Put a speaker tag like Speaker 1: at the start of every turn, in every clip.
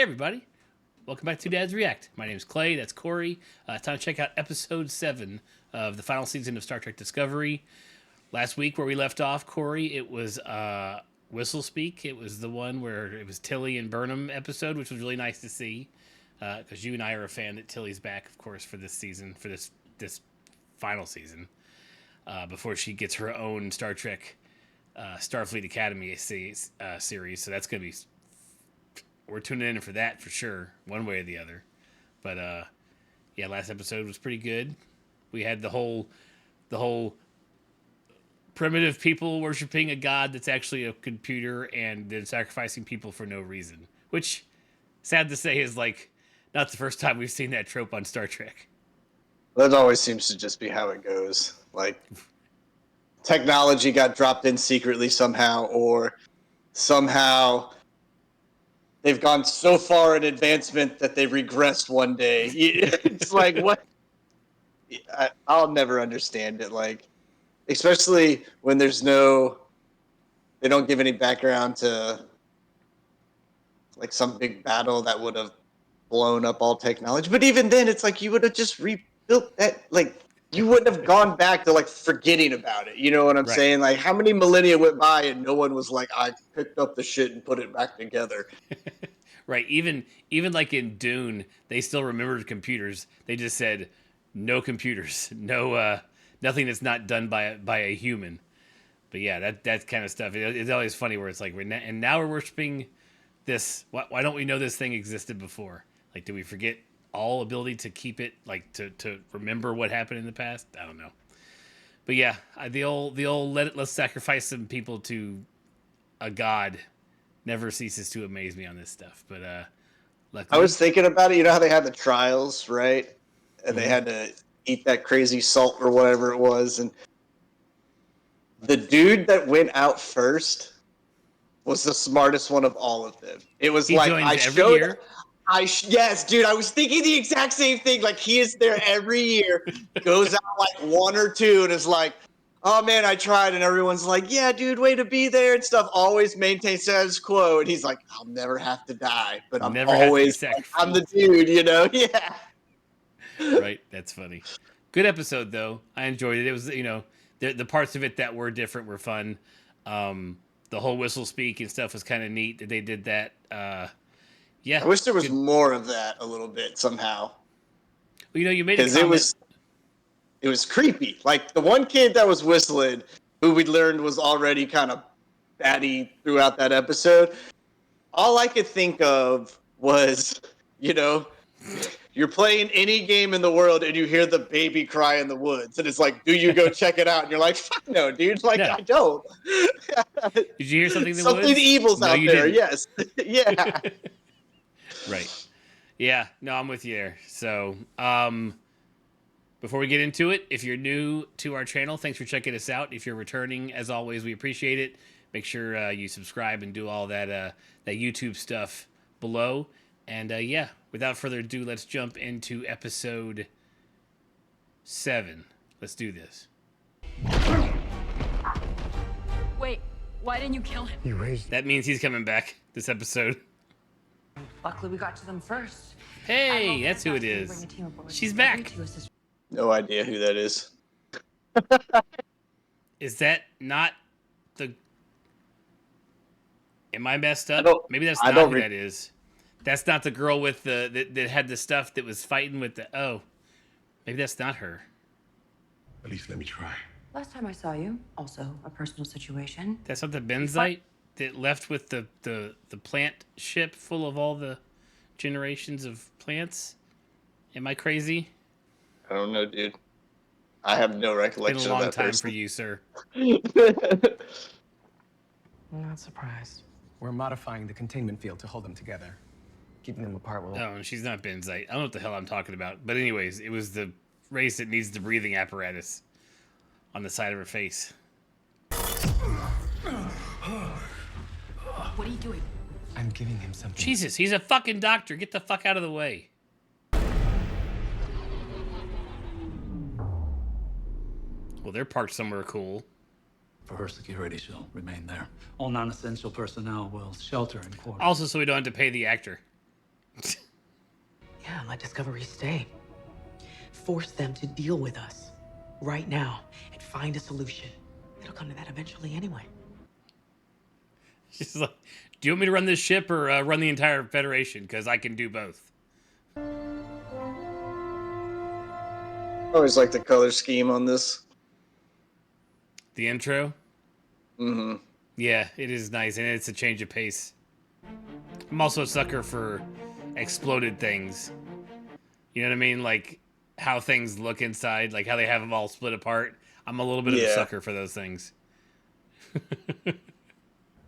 Speaker 1: everybody. Welcome back to Dad's React. My name is Clay. That's Corey. Time to check out episode 7 of the final season of Star Trek Discovery. Last week, where we left off, Corey, it was Whistle Speak. It was the one where it was Tilly and Burnham episode, which was really nice to see. Because you and I are a fan that Tilly's back, of course, for this season, for this final season. Before she gets her own Star Trek Starfleet Academy series. So that's going to be... We're tuning in for that for sure, one way or the other. But yeah, last episode was pretty good. We had the whole primitive people worshiping a god that's actually a computer and then sacrificing people for no reason. Which, sad to say, is like not the first time we've seen that trope on Star Trek.
Speaker 2: That always seems to just be how it goes. Like, technology got dropped in secretly somehow, or somehow they've gone so far in advancement that they've regressed one day. It's like, what? I'll never understand it. Like, especially when they don't give any background to, like, some big battle that would have blown up all technology. But even then, it's like you would have just rebuilt that. Like, you wouldn't have gone back to, like, forgetting about it. You know what I'm saying? Like, how many millennia went by and no one was like, I picked up the shit and put it back together.
Speaker 1: Right. Even like in Dune, they still remembered computers. They just said no computers, no nothing that's not done by a human. But yeah, that kind of stuff. It's always funny where it's like, and now we're worshiping this. Why don't we know this thing existed before? Like, do we forget all ability to keep it, like to remember what happened in the past? I don't know. But yeah, the old let's sacrifice some people to a god never ceases to amaze me on this stuff. But luckily,
Speaker 2: I was thinking about it. You know how they had the trials, right? And they had to eat that crazy salt or whatever it was. And the dude that went out first was the smartest one of all of them. It was
Speaker 1: he
Speaker 2: like,
Speaker 1: joins every year.
Speaker 2: Yes, dude, I was thinking the exact same thing. Like, he is there every year, goes out like one or two, and is like, oh man, I tried, and everyone's like, yeah, dude, way to be there and stuff. Always maintain status quo, and he's like, I'll never have to die, but I'm always like, I'm the dude, you know? Yeah.
Speaker 1: Right, that's funny. Good episode though. I enjoyed it. It was, the parts of it that were different were fun. The whole Whistle Speak and stuff was kind of neat that they did that. Yeah,
Speaker 2: I wish there was more of that a little bit somehow.
Speaker 1: Well, you made a comment.
Speaker 2: It was creepy. Like, the one kid that was whistling, who we learned was already kind of batty throughout that episode, all I could think of was, you're playing any game in the world and you hear the baby cry in the woods, and it's like, do you go check it out? And you're like, fuck no, dude. Like, no. I don't.
Speaker 1: Did you hear something in the
Speaker 2: woods? Something evil's out there, didn't. Yes. Yeah.
Speaker 1: Right. Yeah, no, I'm with you there. So, before we get into it, if you're new to our channel, thanks for checking us out. If you're returning, as always, we appreciate it. Make sure you subscribe and do all that YouTube stuff below. And yeah, without further ado, let's jump into episode 7. Let's do this.
Speaker 3: Wait, why didn't you kill him?
Speaker 1: That means he's coming back this episode.
Speaker 3: Luckily, we got to them first.
Speaker 1: Hey, that's who it is. She's back.
Speaker 2: No idea who that is.
Speaker 1: Is that not the... Am I messed up? Maybe that's not who that is. That's not the girl with that had the stuff that was fighting with the... Oh, maybe that's not her.
Speaker 4: At least let me try.
Speaker 3: Last time I saw you, also a personal situation.
Speaker 1: That's not the Benzite that left with the plant ship full of all the generations of plants? Am I crazy?
Speaker 2: I don't know, dude. I have no recollection of that
Speaker 1: It's been a long time
Speaker 2: person.
Speaker 1: for you, sir.
Speaker 5: I'm not surprised. We're modifying the containment field to hold them together. Keeping them apart will...
Speaker 1: Oh, she's not Benzite. I don't know what the hell I'm talking about. But anyways, it was the race that needs the breathing apparatus on the side of her face.
Speaker 3: What are you doing?
Speaker 5: I'm giving him something.
Speaker 1: Jesus, he's a fucking doctor. Get the fuck out of the way. Well, they're parked somewhere cool.
Speaker 6: For her security, she'll remain there. All non-essential personnel will shelter in quarters.
Speaker 1: Also, so we don't have to pay the actor.
Speaker 7: Yeah, let Discovery stay. Force them to deal with us right now and find a solution. It'll come to that eventually anyway.
Speaker 1: She's like, do you want me to run this ship or run the entire Federation? Because I can do both.
Speaker 2: Always like the color scheme on this.
Speaker 1: The intro?
Speaker 2: Mm-hmm.
Speaker 1: Yeah, it is nice, and it's a change of pace. I'm also a sucker for exploded things. You know what I mean? Like how things look inside, like how they have them all split apart. I'm a little bit of a sucker for those things.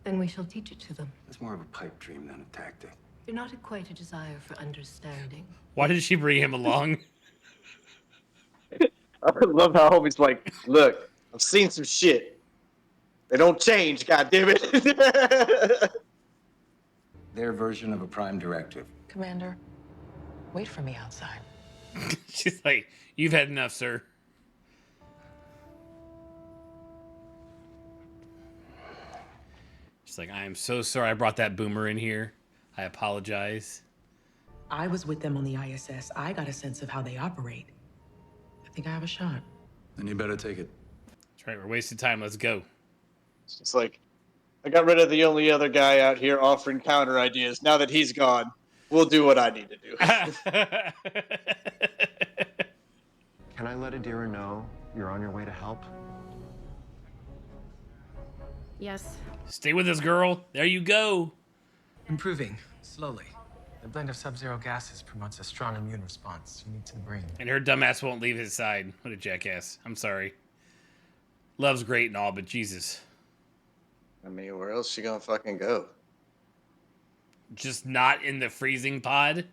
Speaker 8: Then we shall teach it to them.
Speaker 6: It's more of a pipe dream than a tactic.
Speaker 8: Do not equate a desire for understanding.
Speaker 1: Why did she bring him along?
Speaker 2: I love how homie's like, look, I've seen some shit. They don't change, goddammit.
Speaker 6: Their version of a prime directive.
Speaker 7: Commander, wait for me outside.
Speaker 1: She's like, you've had enough, sir. She's like, I am so sorry I brought that boomer in here. I apologize.
Speaker 7: I was with them on the ISS. I got a sense of how they operate. I think I have a shot.
Speaker 6: Then you better take it.
Speaker 1: That's right, we're wasting time. Let's go.
Speaker 2: It's like, I got rid of the only other guy out here offering counter ideas. Now that he's gone, we'll do what I need to do.
Speaker 9: Can I let Adira know you're on your way to help?
Speaker 8: Yes.
Speaker 1: Stay with us, girl. There you go.
Speaker 5: Improving, slowly. The blend of sub-zero gases promotes a strong immune response unique to the brain.
Speaker 1: And her dumbass won't leave his side. What a jackass. I'm sorry. Love's great and all, but Jesus.
Speaker 2: I mean, where else she gonna fucking go?
Speaker 1: Just not in the freezing pod?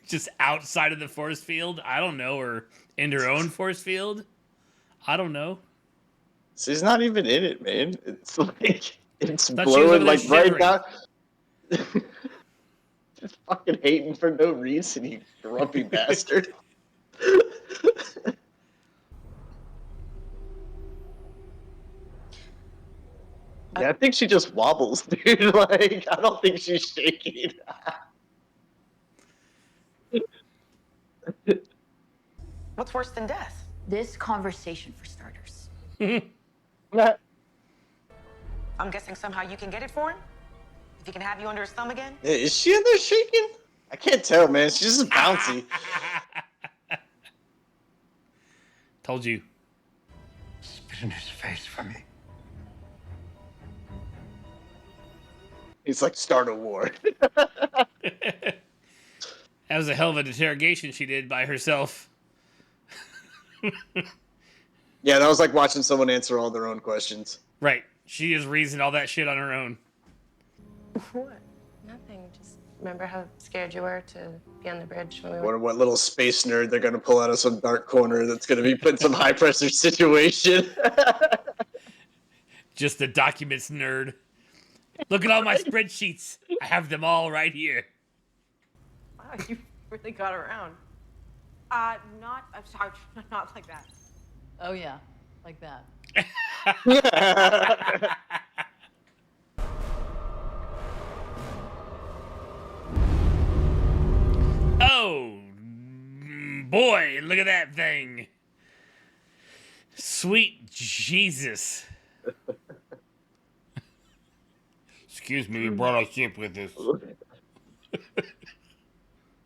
Speaker 1: Just outside of the force field? I don't know. Or in her own force field? I don't know.
Speaker 2: She's not even in it, man. It's like, it's
Speaker 1: Thought she was over
Speaker 2: blowing
Speaker 1: there
Speaker 2: like right
Speaker 1: shivering.
Speaker 2: now. Just fucking hating for no reason, you grumpy bastard. Yeah, I think she just wobbles, dude. Like, I don't think she's shaking.
Speaker 7: What's worse than death?
Speaker 3: This conversation, for starters.
Speaker 7: I'm guessing somehow you can get it for him? If he can have you under his thumb again?
Speaker 2: Is she in there shaking? I can't tell, man. She's just bouncy.
Speaker 1: Told you.
Speaker 4: Spit in his face for me.
Speaker 2: He's like, start a war.
Speaker 1: That was a hell of an interrogation she did by herself.
Speaker 2: Yeah, that was like watching someone answer all their own questions.
Speaker 1: Right. She just reasoned all that shit on her own.
Speaker 8: What? Nothing. Just remember how scared you were to be on the bridge when we
Speaker 2: Wonder what little space nerd they're gonna pull out of some dark corner that's gonna be put in some high pressure situation.
Speaker 1: Just the documents nerd. Look at all my spreadsheets. I have them all right here.
Speaker 10: Wow, you really got around. Not, I'm sorry, not like that.
Speaker 3: Oh, yeah. Like that.
Speaker 1: Oh, boy, look at that thing. Sweet Jesus. Excuse me, we brought our ship with us.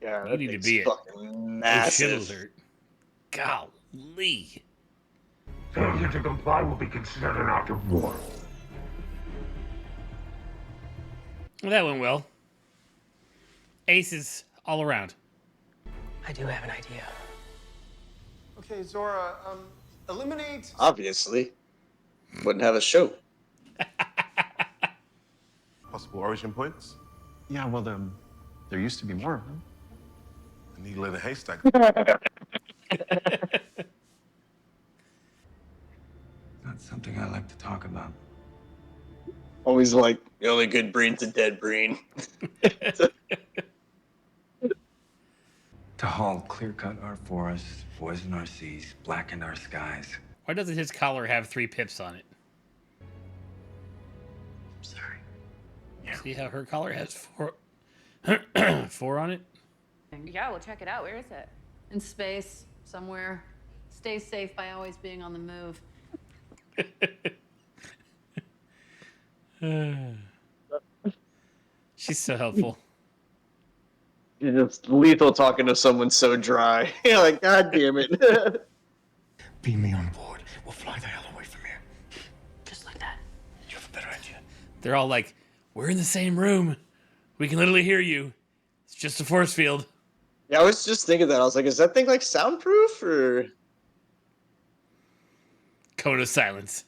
Speaker 2: Yeah,
Speaker 1: You
Speaker 2: that
Speaker 1: need to
Speaker 2: thing's
Speaker 1: be it.
Speaker 2: fucking
Speaker 1: Oh, shit
Speaker 2: massive.
Speaker 1: alert. Golly.
Speaker 4: Failure to comply will be considered an act of war.
Speaker 1: Well, that went well. Aces all around.
Speaker 7: I do have an idea.
Speaker 9: Okay, Zora, eliminate...
Speaker 2: Obviously. Wouldn't have a show.
Speaker 4: Possible origin points?
Speaker 9: Yeah, well, there used to be more of them.
Speaker 4: A needle in a haystack.
Speaker 6: Not something I like to talk about.
Speaker 2: Always like, the only good breed's a dead breed.
Speaker 6: Tahal clear-cut our forests, poisoned our seas, blackened our skies.
Speaker 1: Why doesn't his collar have 3 pips on it?
Speaker 7: I'm sorry.
Speaker 1: See how her collar has 4? 4 on it.
Speaker 8: Yeah, we'll check it out. Where is it?
Speaker 11: In space, somewhere. Stay safe by always being on the move.
Speaker 1: She's so helpful.
Speaker 2: You're just lethal talking to someone so dry. You're like, God damn it.
Speaker 4: Beam me on board. We'll fly the hell away from here.
Speaker 7: Just like that.
Speaker 4: You have a better idea.
Speaker 1: They're all like, we're in the same room. We can literally hear you. It's just a force field.
Speaker 2: Yeah, I was just thinking that. I was like, is that thing like soundproof or?
Speaker 1: Cone of silence.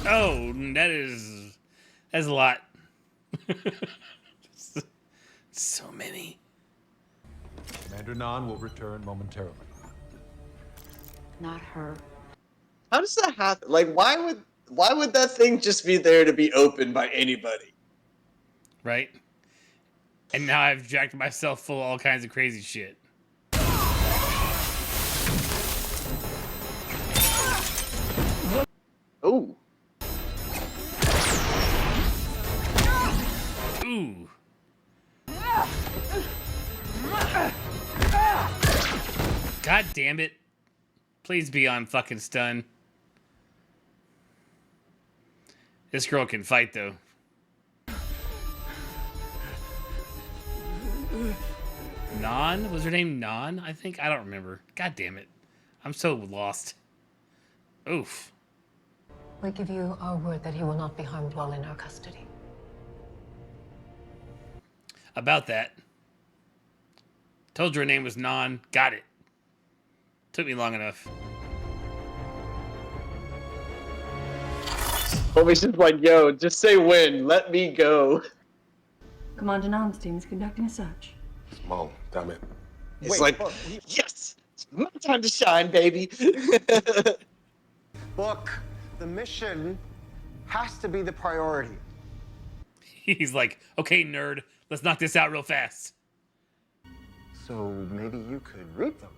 Speaker 1: Oh, that's a lot. So many.
Speaker 12: Commander Nan will return momentarily.
Speaker 3: Not her.
Speaker 2: How does that happen? Like, why would that thing just be there to be opened by anybody?
Speaker 1: Right? And now I've jacked myself full of all kinds of crazy shit.
Speaker 2: Oh.
Speaker 1: Ooh. God damn it. Please be on fucking stun. This girl can fight, though. Nan? Was her name Nan, I think? I don't remember. God damn it. I'm so lost. Oof.
Speaker 3: We give you our word that he will not be harmed while in our custody.
Speaker 1: About that. Told you her name was Nan. Got it. Took me long enough.
Speaker 2: Homie's just like, yo, just say when. Let me go.
Speaker 3: Commander Nan's team is conducting a search.
Speaker 12: Mo, damn it.
Speaker 2: It's like, yes, it's my time to shine, baby.
Speaker 9: Look, the mission has to be the priority.
Speaker 1: He's like, okay, nerd, let's knock this out real fast.
Speaker 9: So maybe you could read them.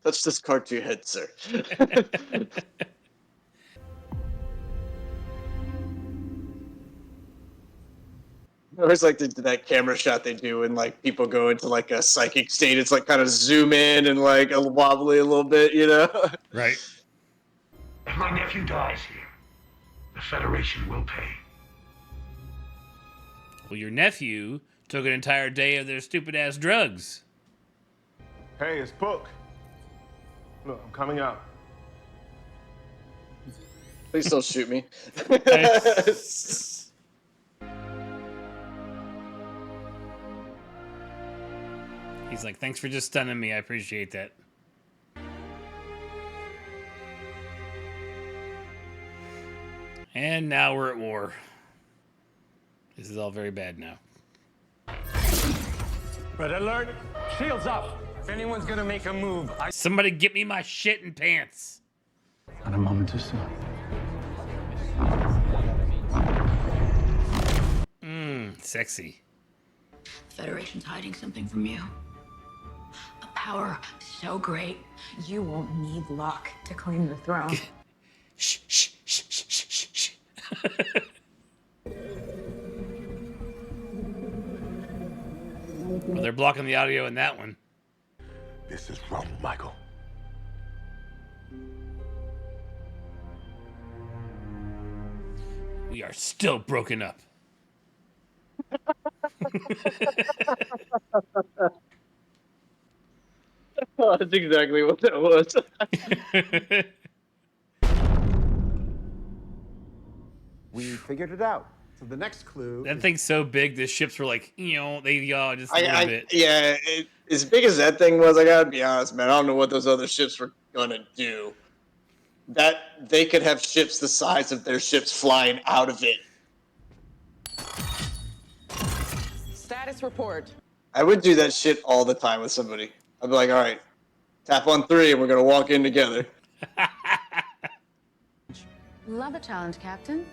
Speaker 2: Touch this card to your head, sir. I always like that camera shot they do when like people go into like a psychic state. It's like kind of zoom in and like a wobbly a little bit, you know?
Speaker 1: Right.
Speaker 4: If my nephew dies here, the Federation will pay.
Speaker 1: Well, your nephew took an entire day of their stupid-ass drugs.
Speaker 9: Hey, it's Book. Look, I'm coming out.
Speaker 2: Please don't shoot me.
Speaker 1: He's like, thanks for just stunning me. I appreciate that. And now we're at war. This is all very bad now.
Speaker 5: Red alert! Shields up! If anyone's gonna make a move,
Speaker 1: Somebody get me my shit and pants.
Speaker 5: Not a moment too soon.
Speaker 1: Sexy.
Speaker 7: Federation's hiding something from you. A power so great, you won't need luck to claim the throne.
Speaker 1: Shh, shh, shh, shh, shh, shh, shh. Well, they're blocking the audio in that one.
Speaker 4: This is wrong, Michael.
Speaker 1: We are still broken up.
Speaker 2: Oh, that's exactly what that was.
Speaker 9: We figured it out. So the next clue.
Speaker 1: That thing's so big, the ships were like, they yaw just a little bit.
Speaker 2: Yeah, as big as that thing was, I gotta be honest, man. I don't know what those other ships were gonna do. That they could have ships the size of their ships flying out of it.
Speaker 7: Status report.
Speaker 2: I would do that shit all the time with somebody. I'd be like, all right, tap on 3 and we're gonna walk in together.
Speaker 3: Love a challenge, Captain.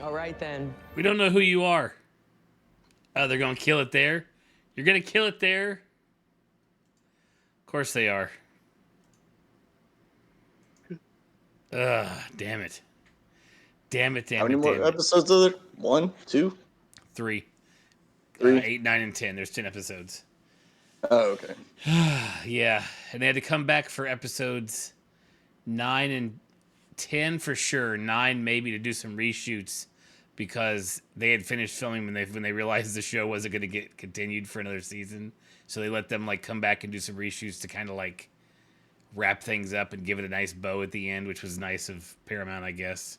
Speaker 7: All right then.
Speaker 1: We don't know who you are. Oh, they're gonna kill it there? You're gonna kill it there? Of course they are. Damn it. Damn it,
Speaker 2: How
Speaker 1: damn
Speaker 2: many
Speaker 1: it,
Speaker 2: more
Speaker 1: damn it.
Speaker 2: episodes are there? 1, 2,
Speaker 1: 3.
Speaker 2: 3?
Speaker 1: 8, 9, and 10. There's 10 episodes.
Speaker 2: Oh, okay.
Speaker 1: Yeah. And they had to come back for episodes 9 and 10 for sure. 9 maybe to do some reshoots because they had finished filming when they realized the show wasn't going to get continued for another season. So they let them like come back and do some reshoots to kind of like wrap things up and give it a nice bow at the end, which was nice of Paramount, I guess.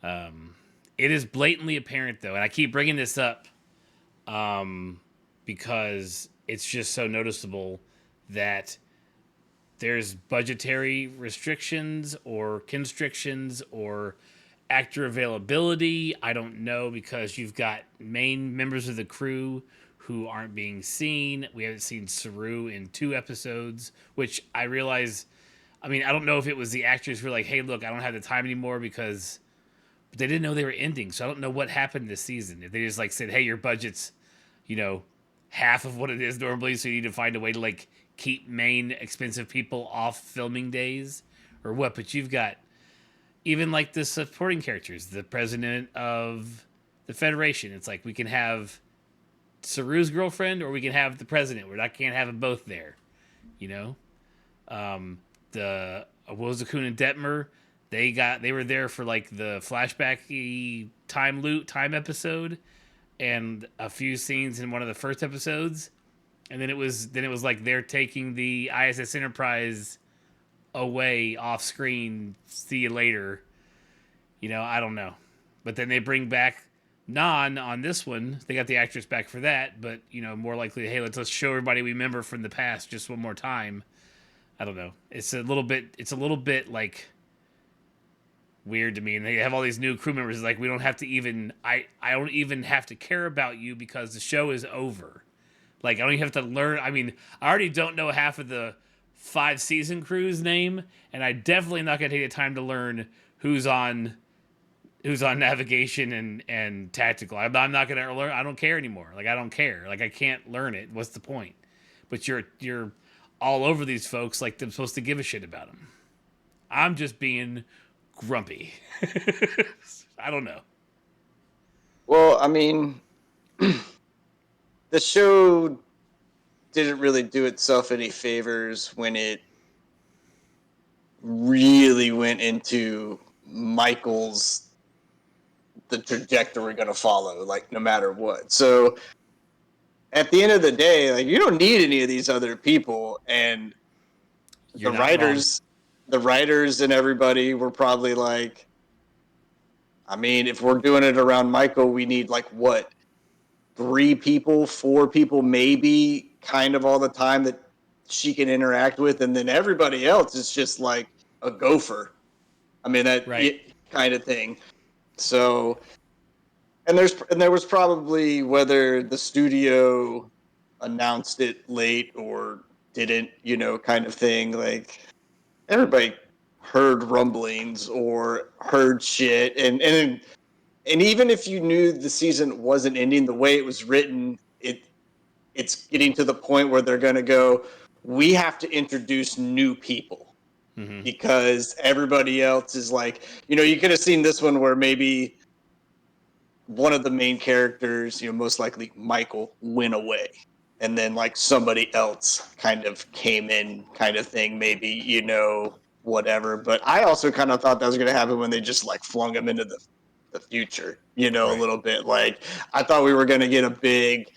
Speaker 1: It is blatantly apparent though, and I keep bringing this up because it's just so noticeable that there's budgetary restrictions or constrictions or actor availability. I don't know, because you've got main members of the crew who aren't being seen. We haven't seen Saru in 2 episodes, which I realize. I mean, I don't know if it was the actors who were like, hey, look, I don't have the time anymore because they didn't know they were ending. So I don't know what happened this season. If they just like said, hey, your budget's, half of what it is normally, so you need to find a way to like keep main expensive people off filming days or what. But you've got even like the supporting characters, the president of the Federation. It's like we can have Saru's girlfriend or we can have the president. I can't have them both there, the Wozakun and Detmer, they were there for like the flashbacky time episode and a few scenes in one of the first episodes, and then it was like they're taking the ISS Enterprise away off screen. See you later. I don't know, but then they bring back Nan on this one. They got the actress back for that, but more likely, hey, let's show everybody we remember from the past just one more time. I don't know. It's a little bit like weird to me, and they have all these new crew members. It's like we don't have to even. I don't even have to care about you because the show is over. Like I don't even have to learn. I mean, I already don't know half of the 5 season crew's name, and I definitely not gonna take the time to learn who's on navigation and tactical. I'm not gonna learn. I don't care anymore. Like I don't care. Like I can't learn it. What's the point? But you're all over these folks like they're supposed to give a shit about them. I'm just being grumpy. I don't know.
Speaker 2: Well, I mean, the show didn't really do itself any favors when it really went into the trajectory we're going to follow, like no matter what. So at the end of the day, like you don't need any of these other people, and the writers and everybody were probably like, I mean, if we're doing it around Michael, we need like what, 3 people, 4 people, maybe, kind of all the time that she can interact with, and then everybody else is just like a gopher. I mean, that kind of thing. So, and there was probably, whether the studio announced it late or didn't, kind of thing. Like everybody heard rumblings or heard shit, and even if you knew the season wasn't ending, the way it was written, it's getting to the point where they're going to go, we have to introduce new people because everybody else is like, you could have seen this one where maybe one of the main characters, most likely Michael, went away. And then like somebody else kind of came in, kind of thing, maybe, whatever. But I also kind of thought that was going to happen when they just like flung him into the future, a little bit. Like I thought we were going to get a big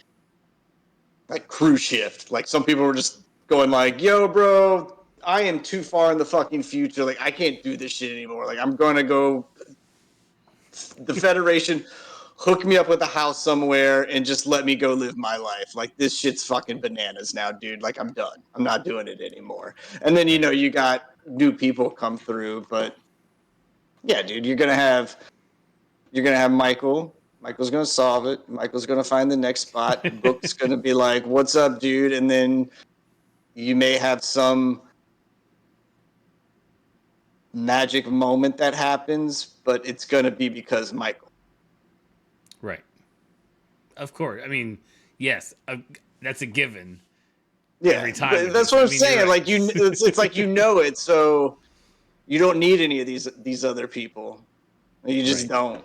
Speaker 2: like crew shift. Like some people were just going like, yo, bro, I am too far in the fucking future. Like I can't do this shit anymore. Like I'm going to go the Federation, hook me up with a house somewhere and just let me go live my life. Like this shit's fucking bananas now, dude. Like I'm done. I'm not doing it anymore. And then, you got new people come through, but yeah, dude, you're going to have Michael. Michael's going to solve it. Michael's going to find the next spot. Book's going to be like, what's up, dude? And then you may have some magic moment that happens, but it's going to be because Michael.
Speaker 1: Right. Of course. I mean, yes, that's a given.
Speaker 2: Yeah,
Speaker 1: every time.
Speaker 2: That's what I'm saying. Right. Like it's like it. So You don't need any of these other people. You just don't.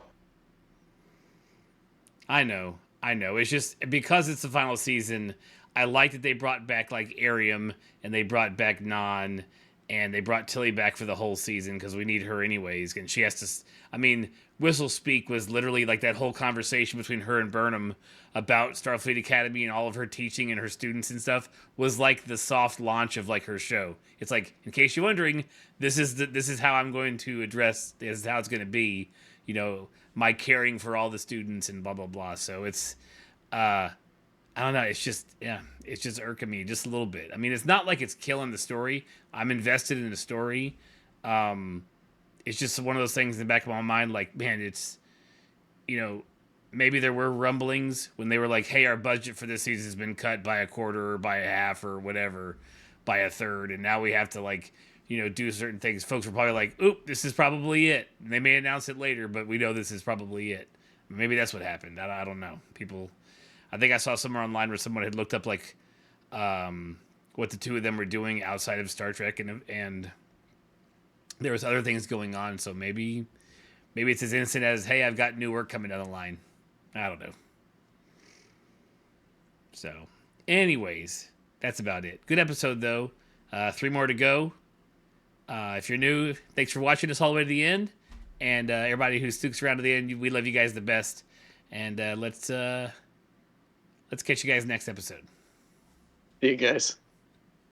Speaker 1: I know. It's just because it's the final season. I like that they brought back like Arium and they brought back Non and they brought Tilly back for the whole season because we need her anyways. And she has to. I mean, Whistle Speak was literally like that whole conversation between her and Burnham about Starfleet Academy and all of her teaching and her students and stuff was like the soft launch of like her show. It's like, in case you're wondering, this is how I'm going to address. This is how it's going to be. You know, my caring for all the students and blah blah blah. So it's I don't know, it's just irking me just a little bit. I mean, it's not like it's killing the story. I'm invested in the story. It's just one of those things in the back of my mind, like, man, it's, you know, maybe there were rumblings when they were like, hey, our budget for this season has been cut by a quarter or by a half or whatever, by a third, and now we have to, like, you know, do certain things. Folks were probably like, oop, this is probably it. And they may announce it later, but we know this is probably it. Maybe that's what happened. I don't know. People, I think I saw somewhere online where someone had looked up, like, what the two of them were doing outside of Star Trek, and there was other things going on. So maybe it's as innocent as, hey, I've got new work coming down the line. I don't know. So, anyways, that's about it. Good episode, though. 3 more to go. If you're new, thanks for watching us all the way to the end. And everybody who sticks around to the end, we love you guys the best. And let's catch you guys next episode.
Speaker 2: See you guys.